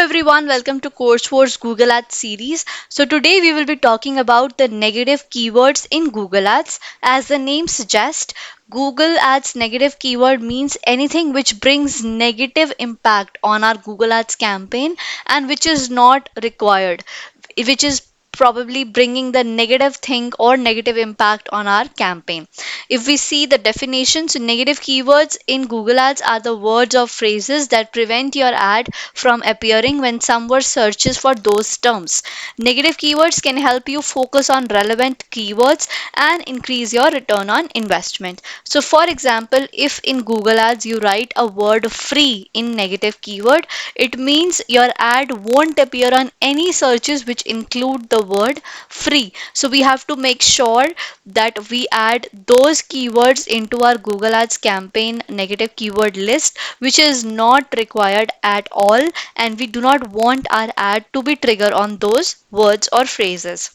everyone, welcome to Course Vourse Google Ads series. So today we will be talking about the negative keywords in Google Ads. As the name suggests, Google Ads negative keyword means anything which brings negative impact on our Google Ads campaign and which is not required, which is probably bringing the negative thing or negative impact on our campaign. If we see the definitions, negative keywords in Google Ads are the words or phrases that prevent your ad from appearing when someone searches for those terms. Negative keywords can help you focus on relevant keywords and increase your return on investment. So, for example, if in Google Ads you write a word free in negative keyword, it means your ad won't appear on any searches which include the word free. So, we have to make sure that we add those keywords into our Google Ads campaign negative keyword list, which is not required at all, and we do not want our ad to be triggered on those words or phrases.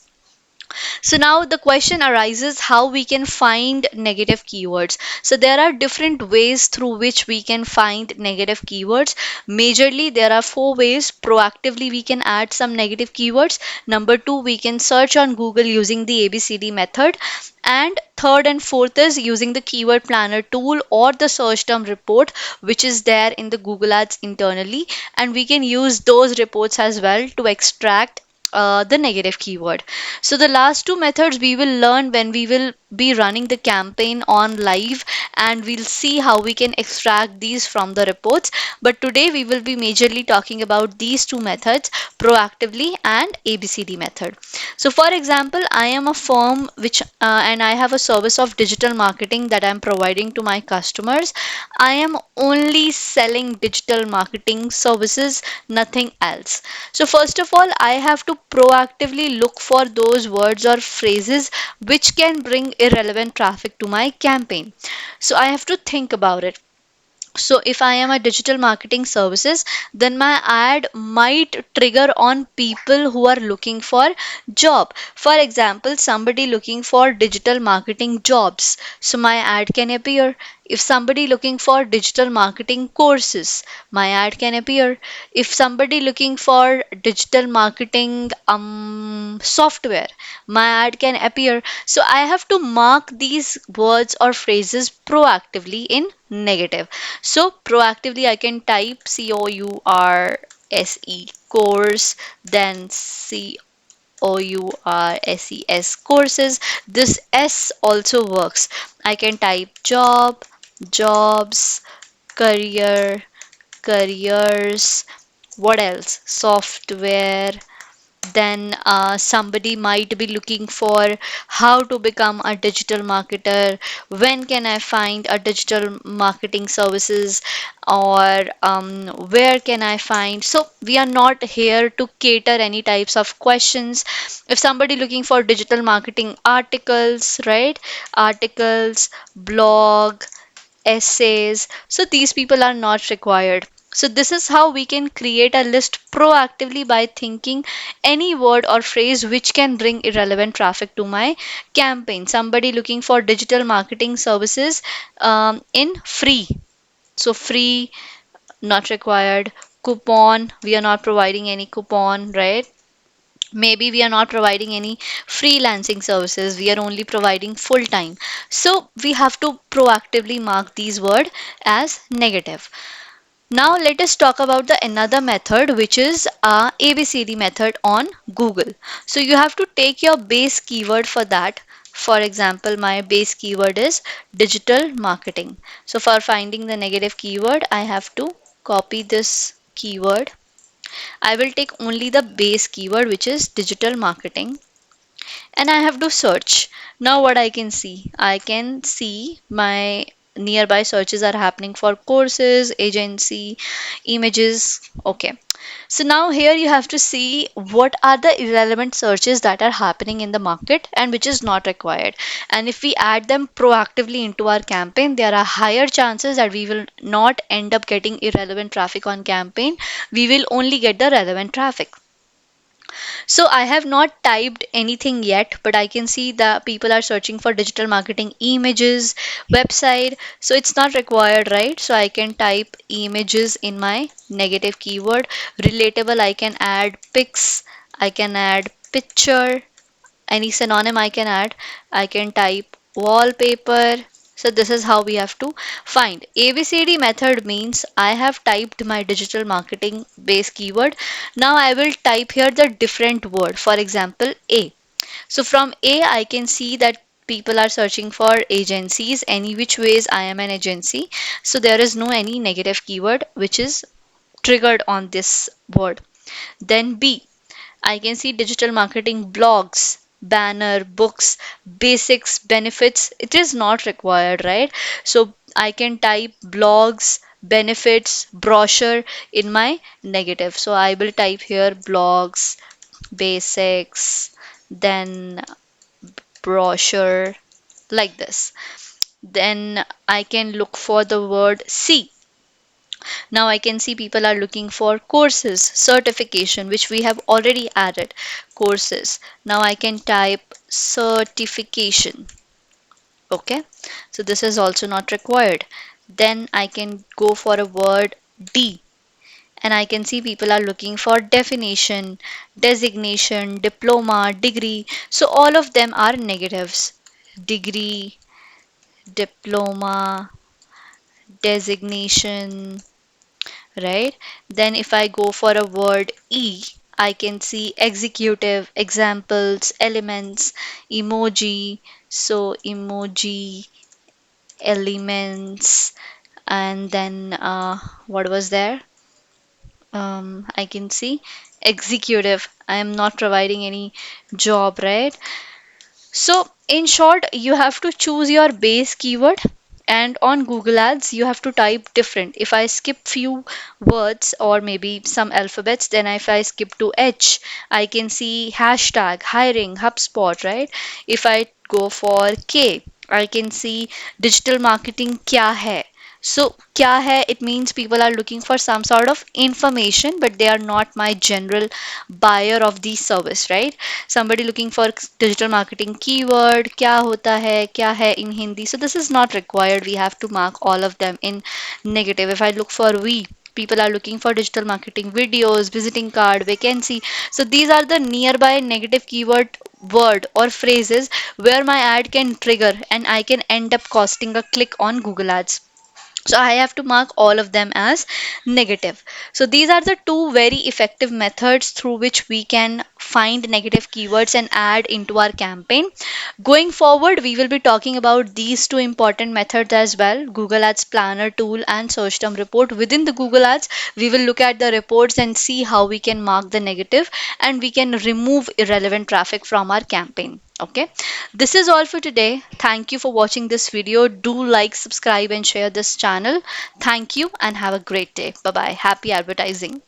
So now the question arises how we can find negative keywords. So there are different ways through which we can find negative keywords. Majorly, there are four ways. Proactively, we can add some negative keywords. Number two, we can search on Google using the ABCD method. And third and fourth is using the keyword planner tool or the search term report, which is there in the Google Ads internally. And we can use those reports as well to extract the negative keyword. So the last two methods we will learn when we will be running the campaign on live, and we'll see how we can extract these from the reports. But today we will be majorly talking about these two methods, proactively and ABCD method. So for example, I am a firm which and I have a service of digital marketing that I'm providing to my customers. I am only selling digital marketing services, nothing else. So first of all, I have to proactively look for those words or phrases which can bring irrelevant traffic to my campaign. So I have to think about it. So if I am a digital marketing services, then my ad might trigger on people who are looking for job. For example, somebody looking for digital marketing jobs, so my ad can appear. If somebody looking for digital marketing courses, my ad can appear. If somebody looking for digital marketing software, my ad can appear. So I have to mark these words or phrases proactively in negative. So proactively I can type COURSE course, then COURSES courses. This S also works. I can type job, jobs, career, careers, what else? Software. Then somebody might be looking for how to become a digital marketer, when can I find a digital marketing services, or where can I find. So we are not here to cater any types of questions. If somebody looking for digital marketing articles, right, articles, blog, essays, so these people are not required. So this is how we can create a list proactively by thinking any word or phrase which can bring irrelevant traffic to my campaign. Somebody looking for digital marketing services in free. So free, not required. Coupon, we are not providing any coupon, right? Maybe we are not providing any freelancing services, we are only providing full time. So we have to proactively mark these words as negative. Now let us talk about the another method, which is ABCD method on Google. So you have to take your base keyword for that. For example, my base keyword is digital marketing. So for finding the negative keyword, I have to copy this keyword. I will take only the base keyword, which is digital marketing, and I have to search. Now what I can see? I can see my nearby searches are happening for courses, agency, images. Okay. So now here you have to see what are the irrelevant searches that are happening in the market and which is not required. And if we add them proactively into our campaign, there are higher chances that we will not end up getting irrelevant traffic on campaign. We will only get the relevant traffic. So I have not typed anything yet, but I can see that people are searching for digital marketing images, website. So it's not required, right? So I can type images in my negative keyword. Relatable, I can add pics, I can add picture, any synonym I can add. I can type wallpaper. So this is how we have to find. ABCD method means I have typed my digital marketing base keyword. Now I will type here the different word. For example, A. So from A, I can see that people are searching for agencies. Any which ways I am an agency. So there is no any negative keyword which is triggered on this word. Then B. I can see digital marketing blogs, banner, books, basics, benefits. It is not required, right? So I can type blogs, benefits, brochure in my negative. So I will type here blogs, basics, then brochure, like this. Then I can look for the word C. Now I can see people are looking for courses, certification, which we have already added. Courses. Now I can type certification. Okay. So this is also not required. Then I can go for a word D. And I can see people are looking for definition, designation, diploma, degree. So all of them are negatives. Degree, diploma, designation, right? Then if I go for a word E, I can see executive, examples, elements, emoji. So emoji, elements, and then what was there? I can see executive. I am not providing any job, right? So, in short, you have to choose your base keyword, and on Google Ads, you have to type different. If I skip few words or maybe some alphabets, then if I skip to H, I can see hashtag, hiring, HubSpot, right? If I go for K, I can see digital marketing kya hai. So, kya hai, it means people are looking for some sort of information, but they are not my general buyer of the service, right? Somebody looking for digital marketing keyword, kya hota hai, kya hai in Hindi. So, this is not required. We have to mark all of them in negative. If I look for we, people are looking for digital marketing videos, visiting card, vacancy. So, these are the nearby negative keyword word or phrases where my ad can trigger and I can end up costing a click on Google Ads. So I have to mark all of them as negative. So these are the two very effective methods through which we can find negative keywords and add into our campaign. Going forward, we will be talking about these two important methods as well: Google Ads Planner tool and search term report. Within the Google Ads, we will look at the reports and see how we can mark the negative and we can remove irrelevant traffic from our campaign. Okay, this is all for today. Thank you for watching this video. Do like, subscribe, and share this channel. Thank you and have a great day. Bye bye. Happy advertising.